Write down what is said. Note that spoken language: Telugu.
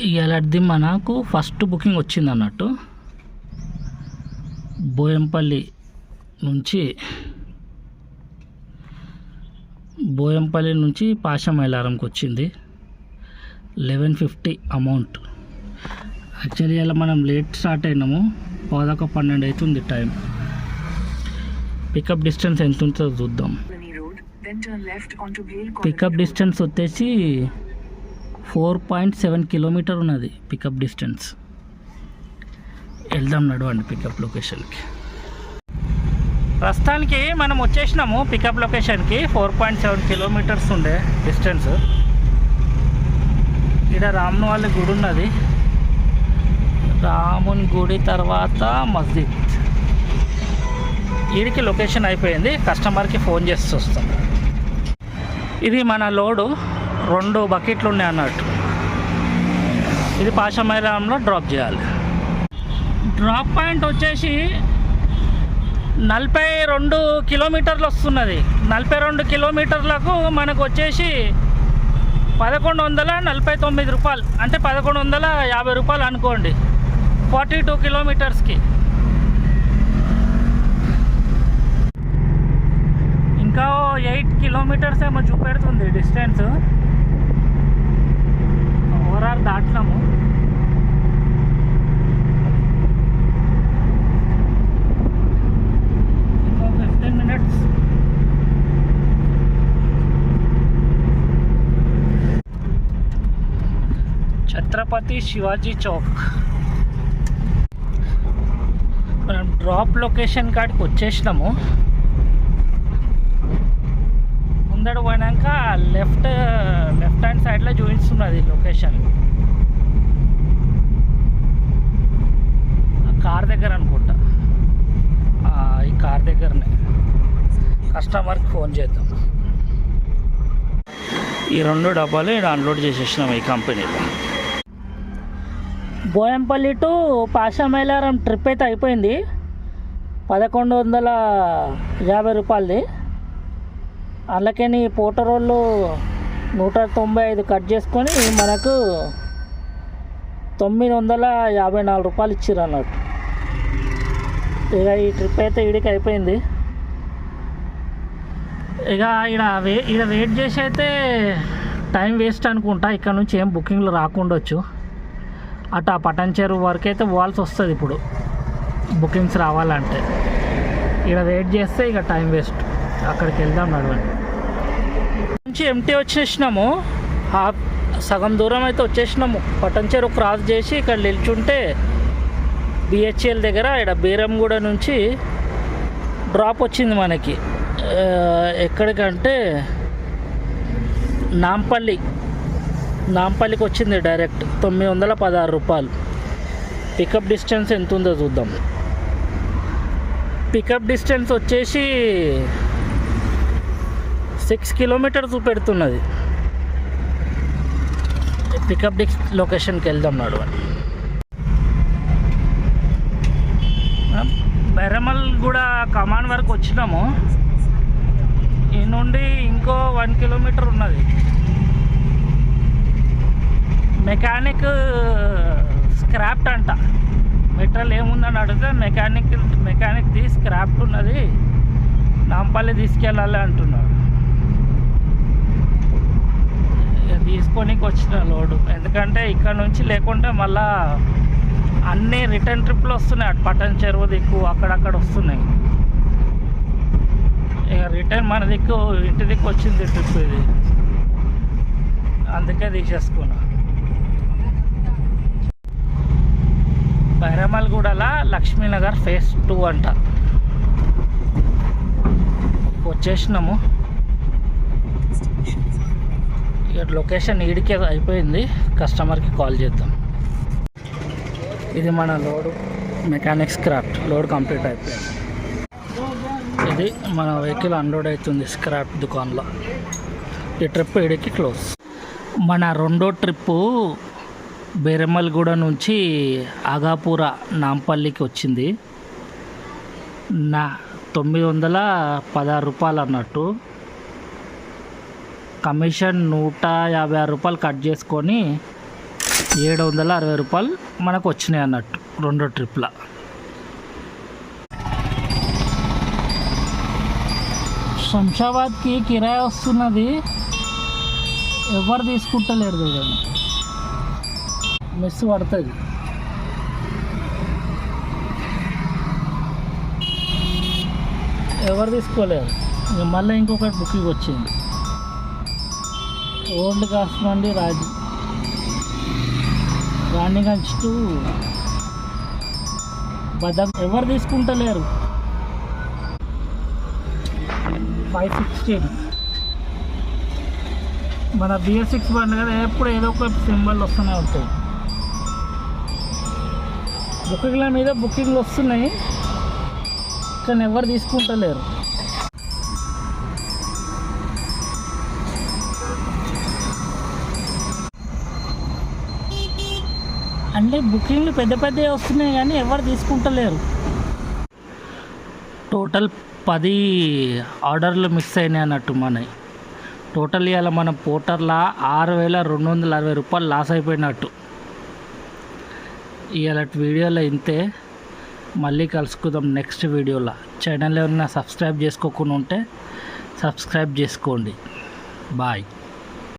ఇలాంటిది మనకు ఫస్ట్ బుకింగ్ వచ్చింది అన్నట్టు. బోయంపల్లి నుంచి పాషమైలారంకి వచ్చింది 1150 అమౌంట్. యాక్చువల్లీ ఇలా మనం లేట్ స్టార్ట్ అయినాము, 11:12 అవుతుంది టైం. పికప్ డిస్టెన్స్ ఎంత ఉంటుందో చూద్దాం. పికప్ డిస్టెన్స్ వచ్చేసి 4.7 కిలోమీటర్ ఉన్నది పికప్ డిస్టెన్స్. వెళ్దాం నడవండి పికప్ లొకేషన్కి. ప్రస్తుతానికి మనం వచ్చేసినాము పికప్ లొకేషన్కి. 4.7 కిలోమీటర్స్ ఉండే డిస్టెన్స్. ఇక్కడ రాముని వాళ్ళ గుడి ఉన్నది. రాముని గుడి తర్వాత మస్జిద్. వీడికి లొకేషన్ అయిపోయింది, కస్టమర్కి ఫోన్ చేసి వస్తాం. ఇది మన లోడు 2 బకెట్లు ఉన్నాయి అన్నట్టు. ఇది పాషమైలారంలో డ్రాప్ చేయాలి. డ్రాప్ పాయింట్ వచ్చేసి 42 కిలోమీటర్లు వస్తున్నది. 42 కిలోమీటర్లకు మనకు వచ్చేసి 1149 రూపాయలు, అంటే 1150 రూపాయలు అనుకోండి 42 కిలోమీటర్స్కి. ఇంకా 8 కిలోమీటర్స్ ఏమో చూపెడుతుంది డిస్టెన్స్. ఓవరాల్ దాటినాము. ఇంకో 15 మినిట్స్. ఛత్రపతి శివాజీ చౌక్. మనం డ్రాప్ లొకేషన్ కాడికి వచ్చేసినాము. ముందడు పోయినాక లెఫ్ట్ హ్యాండ్ సైడ్లో చూపిస్తున్నది లొకేషన్. కార్ దగ్గర అనుకుంటా, ఈ కార్ దగ్గరనే. కస్టమర్కి ఫోన్ చేద్దాం. ఈ 2 డబ్బాలు ఇక్కడ అన్లోడ్ చేసేసినాం ఈ కంపెనీలో. బోయంపల్లి టు పాషమైలారం ట్రిప్ అయితే అయిపోయింది. 1150 రూపాయలది. అందుకని పోటర్ వాళ్ళు 195 కట్ చేసుకొని మనకు 954 రూపాయలు ఇచ్చారు అన్నట్టు. ఇక ఈ ట్రిప్ అయితే ఈడికి అయిపోయింది. ఇక ఈడ వెయిట్ చేసి అయితే టైం వేస్ట్ అనుకుంటా. ఇక్కడ నుంచి ఏం బుకింగ్లు రాకుండొచ్చు. అటు ఆ పటాన్ చెరువు వరకు అయితే పోవాల్సి వస్తుంది ఇప్పుడు బుకింగ్స్ రావాలంటే. ఇక్కడ వెయిట్ చేస్తే ఇక టైం వేస్ట్. అక్కడికి వెళ్దాం నడవండి. నుంచి ఎంటీ వచ్చేసినాము. సగం దూరం అయితే వచ్చేసినాము. పటాన్ చెరువు క్రాస్ చేసి ఇక్కడ నిల్చుంటే బిహెచ్ఎల్ దగ్గర ఇక్కడ బీరంగూడ నుంచి డ్రాప్ వచ్చింది మనకి. ఎక్కడికంటే నాంపల్లికి వచ్చింది డైరెక్ట్. 916 రూపాయలు. పికప్ డిస్టెన్స్ ఎంత ఉందో చూద్దాం. పికప్ డిస్టెన్స్ వచ్చేసి 6 కిలోమీటర్స్ పెడుతున్నది. పికప్ లొకేషన్కి వెళ్దాం నడవండి. బెరమల్ కూడా కమాన్ వరకు వచ్చినాము. ఈ నుండి ఇంకో 1 కిలోమీటర్ ఉన్నది. మెకానిక్ స్క్రాప్ట్ అంట. మెటీరియల్ ఏముందని అడిగితే మెకానిక్ది స్క్రాప్ట్ ఉన్నది, నాంపల్లి తీసుకెళ్ళాలి అంటున్నాడు. తీసుకోనికి వచ్చిన లోడు. ఎందుకంటే ఇక్కడ నుంచి లేకుంటే మళ్ళా అన్నీ రిటర్న్ ట్రిప్లు వస్తున్నాయి. అటు పటాన్ చెరువు దిక్కు అక్కడక్కడ వస్తున్నాయి. ఇక రిటర్న్ మన దిక్కు ఇంటి దిక్కు వచ్చింది ట్రిప్ ఇది, అందుకే తీసేసుకున్నా. బైరమల్గూడలా లక్ష్మీనగర్ ఫేజ్ 2 అంట. వచ్చేసినాము. ఇక లొకేషన్ ఈడికే అయిపోయింది. కస్టమర్కి కాల్ చేద్దాం. ఇది మన load mechanic scrap. Load complete అయిపోయింది. ఇది మన వెహికల్ అన్లోడ్ అవుతుంది స్క్రాప్ దుకాన్లో. ఈ ట్రిప్ ఈడికి క్లోజ్. మన రెండో ట్రిప్పు బేరమల్గూడ నుంచి ఆగాపూర నాంపల్లికి వచ్చింది. 916 రూపాయలు అన్నట్టు. కమిషన్ 156 రూపాయలు కట్ చేసుకొని రూపాయలు మనకు వచ్చినాయి అన్నట్టు 2 ట్రిప్ల. శంషాబాద్కి కిరాయి వస్తున్నది, ఎవరు తీసుకుంటలేరు చూడండి. మెస్ పడుతుంది. ఎవరు తీసుకోలేరు. ఇక మళ్ళీ ఇంకొకటి బుకింగ్ వచ్చింది. ఓల్డ్ కాస్మండి రాణిగంజ్ టు బదం ఎవరు తీసుకుంటలేరు. 516 మన BS6 బండి కదా, ఎప్పుడు ఏదో ఒక సింబల్ వస్తూనే ఉంటాయి. బుకింగ్ల మీద బుకింగ్లు వస్తున్నాయి, కానీ ఎవరు తీసుకుంటలేరు. అంటే బుకింగ్లు పెద్దవి వస్తున్నాయి కానీ ఎవరు తీసుకుంటలేరు. టోటల్ 10 ఆర్డర్లు మిస్ అయినాయి అన్నట్టు మనవి. టోటల్ ఇవాళ మన పోర్టర్లో 6,260 రూపాయలు లాస్ అయిపోయినట్టు. ఇవాళ వీడియోలో ఇంతే. మళ్ళీ కలుసుకుందాం నెక్స్ట్ వీడియోలో. ఛానల్ ఎవరైనా సబ్స్క్రైబ్ చేసుకోకుండా ఉంటే సబ్స్క్రైబ్ చేసుకోండి. బాయ్.